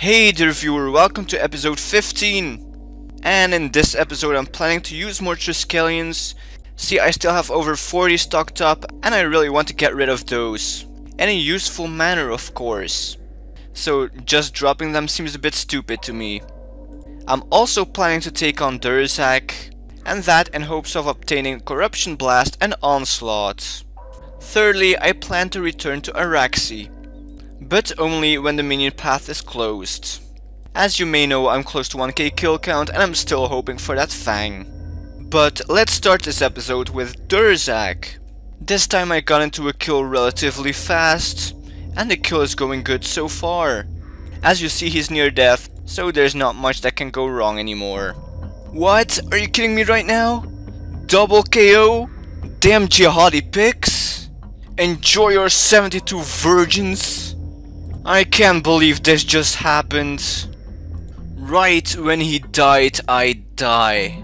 Hey dear viewer, welcome to episode 15. And in this episode I'm planning to use more Triskelions. See, I still have over 40 stocked up and I really want to get rid of those. In a useful manner, of course. So just dropping them seems a bit stupid to me. I'm also planning to take on Durzag, and that in hopes of obtaining Corruption Blast and Onslaught. Thirdly, I plan to return to Araxxi, but only when the minion path is closed. As you may know, I'm close to 1k kill count and I'm still hoping for that Fang. But let's start this episode with Durzag. This time I got into a kill relatively fast, and the kill is going good so far. As you see, he's near death, so there's not much that can go wrong anymore. What? Are you kidding me right now? Double KO? Damn jihadi picks? Enjoy your 72 virgins? I can't believe this just happened. Right when he died, I die.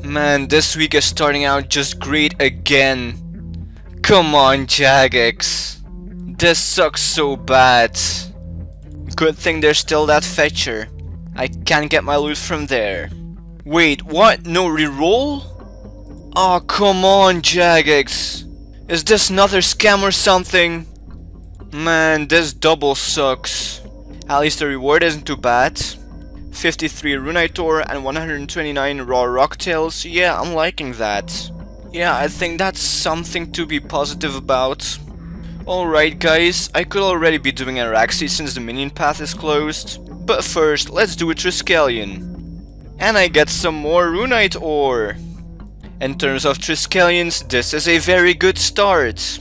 Man, this week is starting out just great again. Come on, Jagex. This sucks so bad. Good thing there's still that fetcher. I can't get my loot from there. Wait, what? No reroll? Oh, come on, Jagex. Is this another scam or something? Man, this double sucks. At least the reward isn't too bad. 53 Runite Ore and 129 raw rocktails. Yeah, I'm liking that. Yeah, I think that's something to be positive about. Alright guys, I could already be doing Araxxi since the minion path is closed. But first, let's do a Triskelion. And I get some more Runite Ore. In terms of Triskelions, this is a very good start.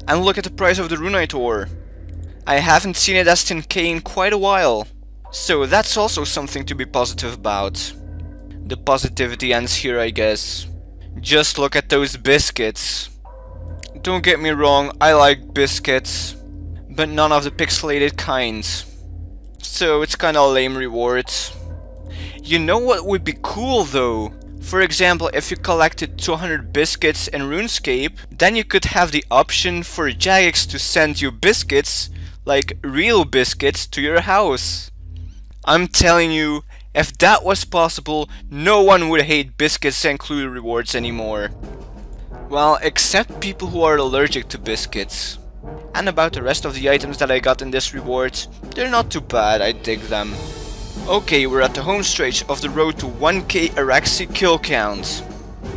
And look at the price of the Runite Ore. I haven't seen it as 10k in quite a while. So that's also something to be positive about. The positivity ends here, I guess. Just look at those biscuits. Don't get me wrong, I like biscuits, but none of the pixelated kinds. So it's kinda lame reward. You know what would be cool though? For example, if you collected 200 biscuits in RuneScape, then you could have the option for Jagex to send you biscuits, like real biscuits, to your house. I'm telling you, if that was possible, no one would hate biscuits and include rewards anymore. Well, except people who are allergic to biscuits. And about the rest of the items that I got in this reward, they're not too bad, I dig them. Okay, we're at the home stretch of the road to 1k Araxxi kill count.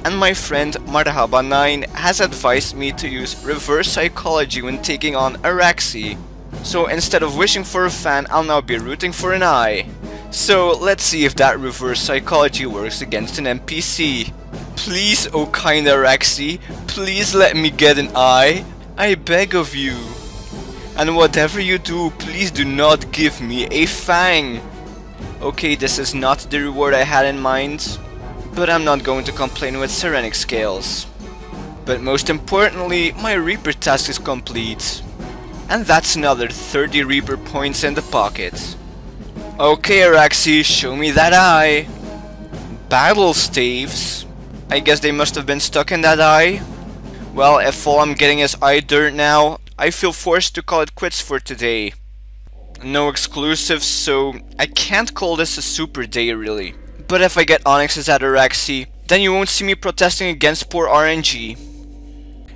And my friend Marhaba9 has advised me to use reverse psychology when taking on Araxxi. So instead of wishing for a fan, I'll now be rooting for an eye. So let's see if that reverse psychology works against an NPC. Please, oh kind Araxxi, please let me get an eye. I beg of you. And whatever you do, please do not give me a fang. Okay, this is not the reward I had in mind, but I'm not going to complain with Serenic Scales. But most importantly, my Reaper task is complete. And that's another 30 Reaper points in the pocket. Okay Araxxi, show me that eye. Battle staves? I guess they must have been stuck in that eye. Well, if all I'm getting is eye dirt now, I feel forced to call it quits for today. No exclusives, so I can't call this a super day really. But if I get Onyxes at Araxxi, then you won't see me protesting against poor RNG.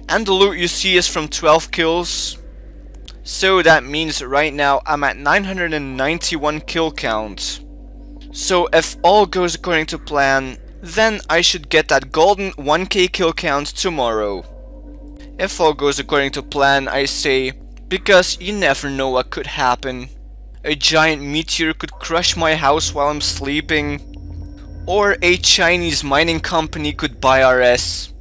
And the loot you see is from 12 kills. So that means right now I'm at 991 kill count. So if all goes according to plan, then I should get that golden 1k kill count tomorrow. If all goes according to plan, I say, because you never know what could happen. A giant meteor could crush my house while I'm sleeping. Or a Chinese mining company could buy RS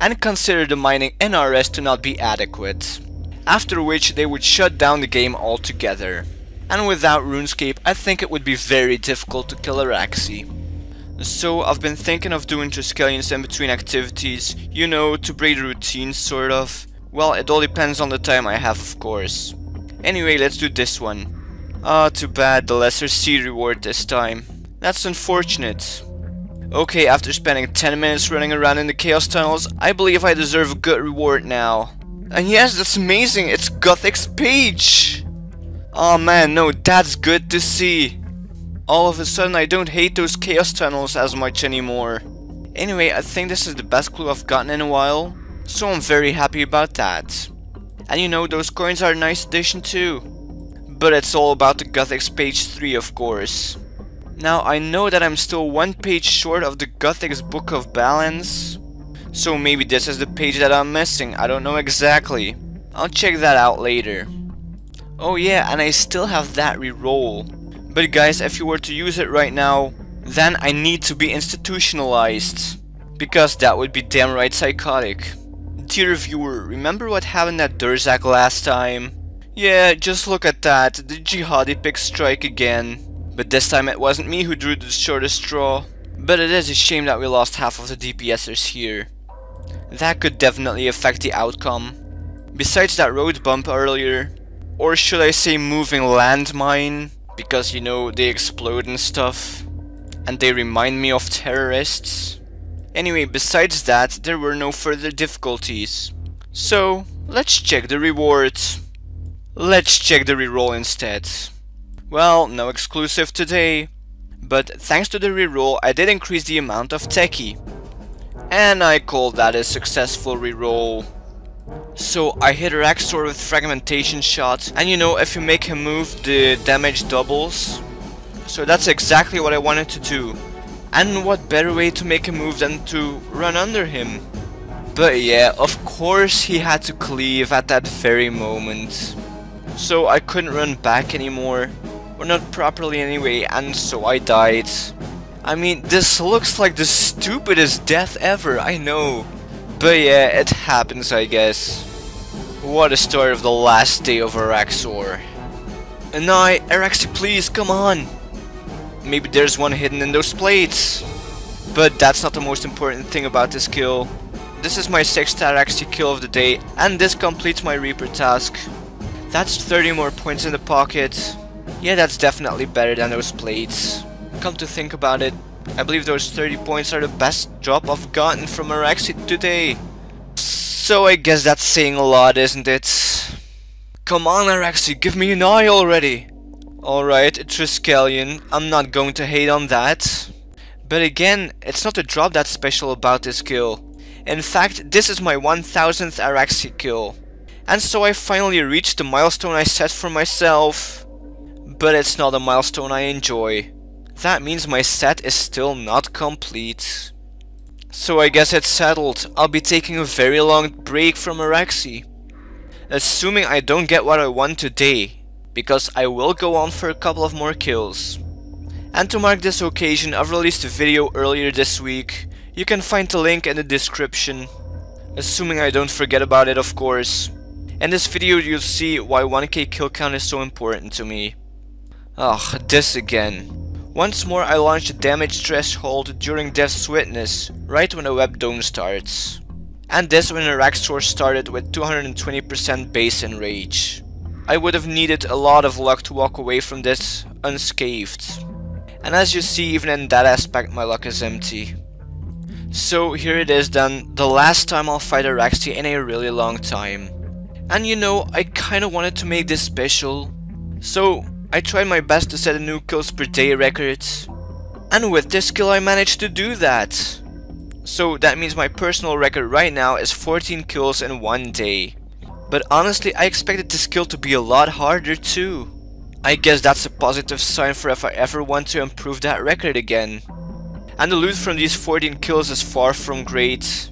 and consider the mining in RS to not be adequate. After which they would shut down the game altogether. And without RuneScape, I think it would be very difficult to kill Araxxi. So I've been thinking of doing Triskelions in between activities, you know, to break the routine sort of. Well, it all depends on the time I have, of course. Anyway, let's do this one. Ah, too bad, the lesser C reward this time. That's unfortunate. Okay, after spending 10 minutes running around in the chaos tunnels, I believe I deserve a good reward now. And yes, that's amazing, it's Guthix page! Oh man, no, that's good to see. All of a sudden I don't hate those chaos tunnels as much anymore. Anyway, I think this is the best clue I've gotten in a while, so I'm very happy about that. And you know, those coins are a nice addition too. But it's all about the Guthix page 3, of course. Now, I know that I'm still one page short of the Guthix Book of Balance, so maybe this is the page that I'm missing, I don't know exactly. I'll check that out later. Oh yeah, and I still have that reroll. But guys, if you were to use it right now, then I need to be institutionalized, because that would be damn right psychotic. Dear viewer, remember what happened at Durzag last time? Yeah, just look at that, the jihadi pick strike again. But this time it wasn't me who drew the shortest straw. But it is a shame that we lost half of the DPSers here. That could definitely affect the outcome. Besides that road bump earlier, or should I say moving landmine, because you know, they explode and stuff, and they remind me of terrorists. Anyway, besides that, there were no further difficulties. So, let's check the rewards. Let's check the reroll instead. Well, no exclusive today, but thanks to the reroll I did increase the amount of Teci. And I call that a successful reroll. So I hit Araxxi with fragmentation shot, and you know, if you make him move, the damage doubles. So that's exactly what I wanted to do. And what better way to make him move than to run under him? But yeah, of course he had to cleave at that very moment. So I couldn't run back anymore. Or not properly anyway, and so I died. I mean, this looks like the stupidest death ever, I know. But yeah, it happens, I guess. What a story of the last day of Araxxi. And now, Araxxi, please, come on! Maybe there's one hidden in those plates. But that's not the most important thing about this kill. This is my 6th Araxxi kill of the day, and this completes my Reaper task. That's 30 more points in the pocket. Yeah, that's definitely better than those plates. Come to think about it, I believe those 30 points are the best drop I've gotten from Araxxi today. So I guess that's saying a lot, isn't it? Come on, Araxxi, give me an eye already! Alright, a Triskelion, I'm not going to hate on that. But again, it's not the drop that's special about this kill. In fact, this is my 1000th Araxxi kill. And so I finally reached the milestone I set for myself. But it's not a milestone I enjoy. That means my set is still not complete. So I guess it's settled. I'll be taking a very long break from Araxxi. Assuming I don't get what I want today, because I will go on for a couple of more kills. And to mark this occasion, I've released a video earlier this week. You can find the link in the description. Assuming I don't forget about it, of course. In this video you'll see why 1k kill count is so important to me. Ugh, this again. Once more I launched a damage threshold during Death's Witness, right when the web dome starts. And this when Araxxi started with 220% base and rage. I would have needed a lot of luck to walk away from this unscathed. And as you see, even in that aspect my luck is empty. So here it is then, the last time I'll fight Araxxi in a really long time. And you know, I kinda wanted to make this special. So I tried my best to set a new kills per day record. And with this kill I managed to do that. So that means my personal record right now is 14 kills in one day. But honestly, I expected this kill to be a lot harder too. I guess that's a positive sign for if I ever want to improve that record again. And the loot from these 14 kills is far from great.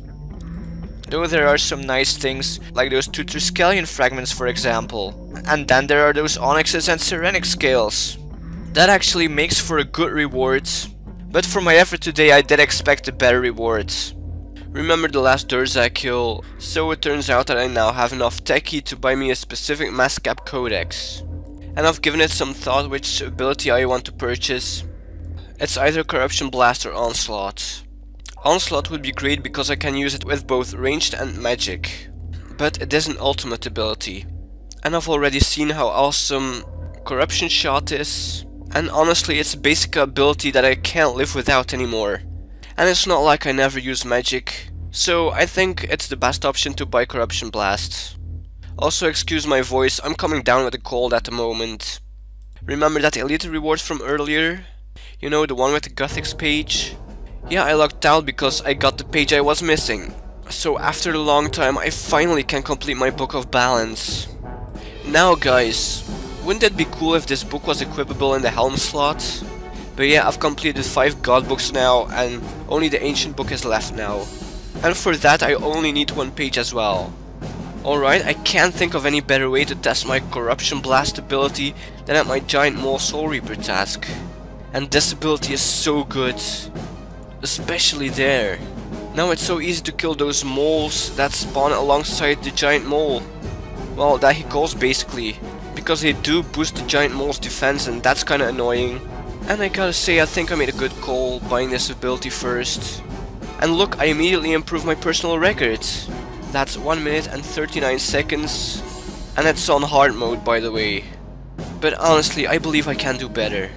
Though there are some nice things, like those 2 Triskelion fragments for example. And then there are those onyxes and Serenic scales. That actually makes for a good reward. But for my effort today I did expect a better reward. Remember the last Durzag kill, so it turns out that I now have enough Teci to buy me a specific Mazcab codex. And I've given it some thought which ability I want to purchase. It's either Corruption Blast or Onslaught. Onslaught would be great because I can use it with both ranged and magic. But it is an ultimate ability. And I've already seen how awesome Corruption Shot is. And honestly, it's a basic ability that I can't live without anymore. And it's not like I never use magic. So I think it's the best option to buy Corruption Blast. Also excuse my voice, I'm coming down with a cold at the moment. Remember that elite reward from earlier? You know, the one with the Guthix page? Yeah, I lucked out because I got the page I was missing. So after a long time, I finally can complete my Book of Balance. Now guys, wouldn't it be cool if this book was equipable in the helm slot? But yeah, I've completed 5 god books now, and only the ancient book is left now. And for that I only need 1 page as well. Alright, I can't think of any better way to test my Corruption Blast ability than at my Giant Mole Soul Reaper task. And this ability is so good. Especially there. Now it's so easy to kill those moles that spawn alongside the giant mole. Well, that he calls basically. Because they do boost the giant mole's defense, and that's kinda annoying. And I gotta say, I think I made a good call buying this ability first. And look, I immediately improved my personal record. That's 1 minute and 39 seconds. And it's on hard mode, by the way. But honestly, I believe I can do better.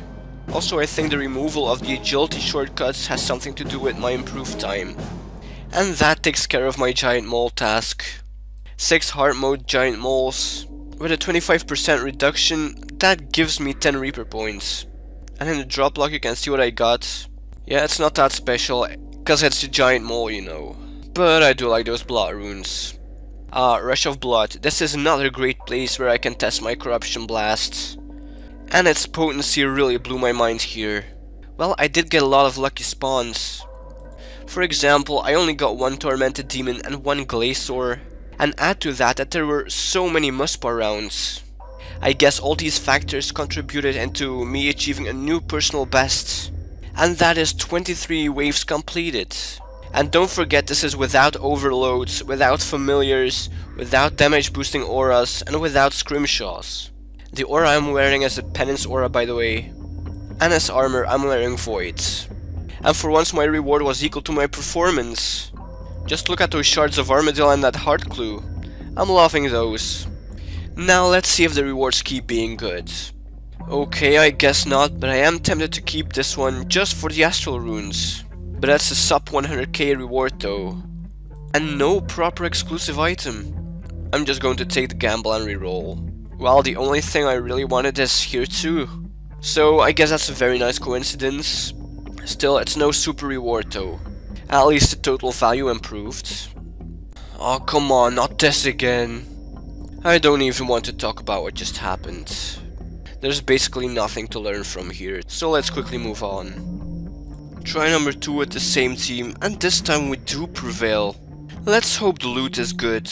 Also, I think the removal of the agility shortcuts has something to do with my improved time. And that takes care of my giant mole task. 6 hard mode giant moles. With a 25% reduction, that gives me 10 Reaper points. And in the drop log you can see what I got. Yeah, it's not that special, cause it's the giant mole, you know. But I do like those blood runes. Rush of Blood. This is another great place where I can test my Corruption Blast. And its potency really blew my mind here. Well, I did get a lot of lucky spawns. For example, I only got 1 Tormented Demon and 1 Glacior. And add to that there were so many Muspar rounds. I guess all these factors contributed into me achieving a new personal best. And that is 23 waves completed. And don't forget, this is without overloads, without familiars, without damage boosting auras, and without scrimshaws. The aura I'm wearing is a penance aura, by the way. And as armor I'm wearing Void. And for once my reward was equal to my performance. Just look at those shards of Armadyl and that heart clue. I'm loving those. Now let's see if the rewards keep being good. Okay, I guess not, but I am tempted to keep this one just for the astral runes. But that's a sub 100k reward though. And no proper exclusive item. I'm just going to take the gamble and reroll. Well, the only thing I really wanted is here too. So I guess that's a very nice coincidence. Still, it's no super reward though. At least the total value improved. Oh come on, not this again. I don't even want to talk about what just happened. There's basically nothing to learn from here, so let's quickly move on. Try number 2 with the same team, and this time we do prevail. Let's hope the loot is good.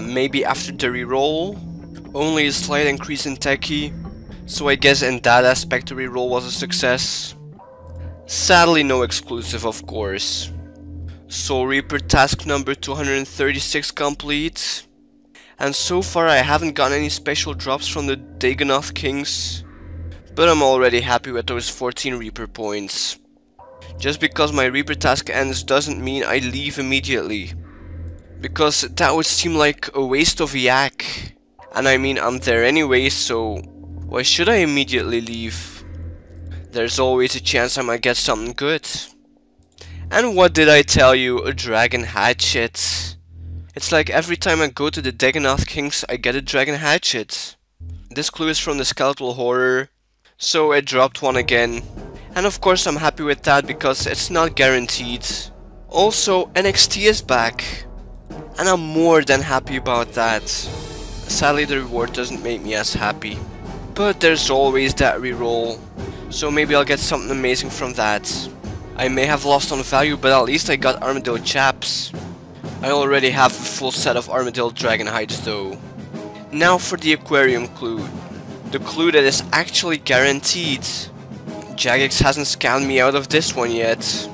Maybe after the reroll. Only a slight increase in Teci, so I guess in that aspect the reroll was a success. Sadly no exclusive, of course. Soul Reaper task number 236 complete. And so far I haven't gotten any special drops from the Dagonoth Kings. But I'm already happy with those 14 Reaper points. Just because my Reaper task ends doesn't mean I leave immediately. Because that would seem like a waste of yak. And I mean, I'm there anyway, so why should I immediately leave? There's always a chance I might get something good. And what did I tell you? A dragon hatchet. It's like every time I go to the Dagonoth Kings, I get a dragon hatchet. This clue is from the Skeletal Horror, so I dropped one again. And of course I'm happy with that because it's not guaranteed. Also, NXT is back. And I'm more than happy about that. Sadly the reward doesn't make me as happy. But there's always that reroll. So maybe I'll get something amazing from that. I may have lost on value, but at least I got Armadyl chaps. I already have a full set of Armadyl dragon hides though. Now for the aquarium clue. The clue that is actually guaranteed. Jagex hasn't scammed me out of this one yet.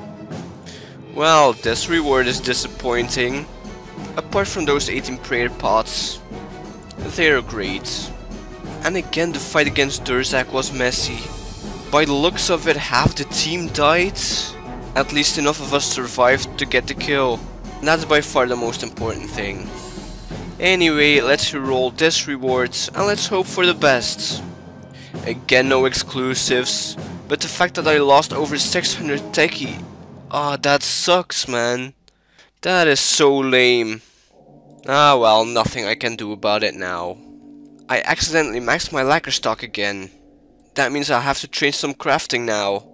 Well, this reward is disappointing. Apart from those 18 prayer pots. They're great. And again the fight against Durzag was messy. By the looks of it, half the team died. At least enough of us survived to get the kill. And that's by far the most important thing. Anyway, let's reroll this reward and let's hope for the best. Again, no exclusives. But the fact that I lost over 600 Teci. Ah, that sucks, man. That is so lame. Ah well, nothing I can do about it now. I accidentally maxed my lacquer stock again. That means I'll have to train some crafting now.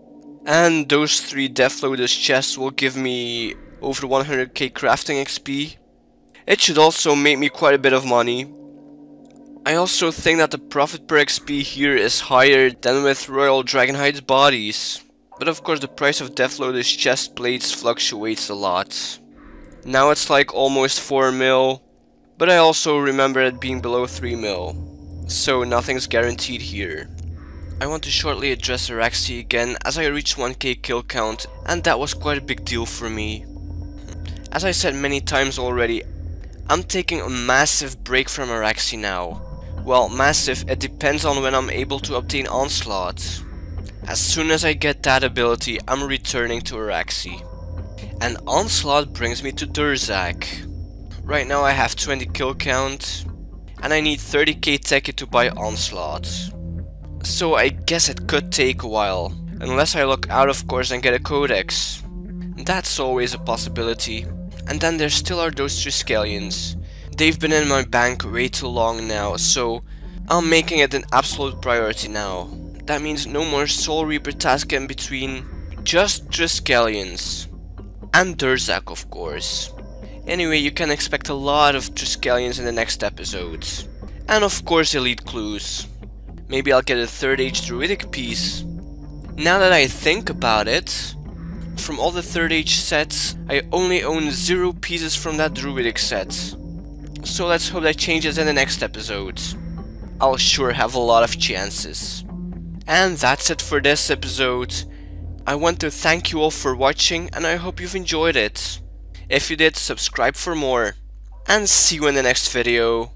And those 3 Deathloader's chests will give me over 100k crafting XP. It should also make me quite a bit of money. I also think that the profit per XP here is higher than with Royal Dragonhide's bodies. But of course the price of Deathloader's chest plates fluctuates a lot. Now it's like almost 4 mil, but I also remember it being below 3 mil. So nothing's guaranteed here. I want to shortly address Araxxi again as I reached 1k kill count, and that was quite a big deal for me. As I said many times already, I'm taking a massive break from Araxxi now. Well, massive, it depends on when I'm able to obtain Onslaught. As soon as I get that ability, I'm returning to Araxxi. And Onslaught brings me to Durzag. Right now I have 20 kill count, and I need 30k Teci to buy Onslaught. So I guess it could take a while, unless I look out of course and get a codex. That's always a possibility. And then there still are those Triskelions. They've been in my bank way too long now, so I'm making it an absolute priority now. That means no more Soul Reaper task in between, just Triskelions. And Durzag of course. Anyway, you can expect a lot of Triskelions in the next episodes. And of course elite clues. Maybe I'll get a 3rd age druidic piece. Now that I think about it, from all the 3rd age sets, I only own 0 pieces from that druidic set. So let's hope that changes in the next episode. I'll sure have a lot of chances. And that's it for this episode. I want to thank you all for watching, and I hope you've enjoyed it. If you did, subscribe for more. And see you in the next video.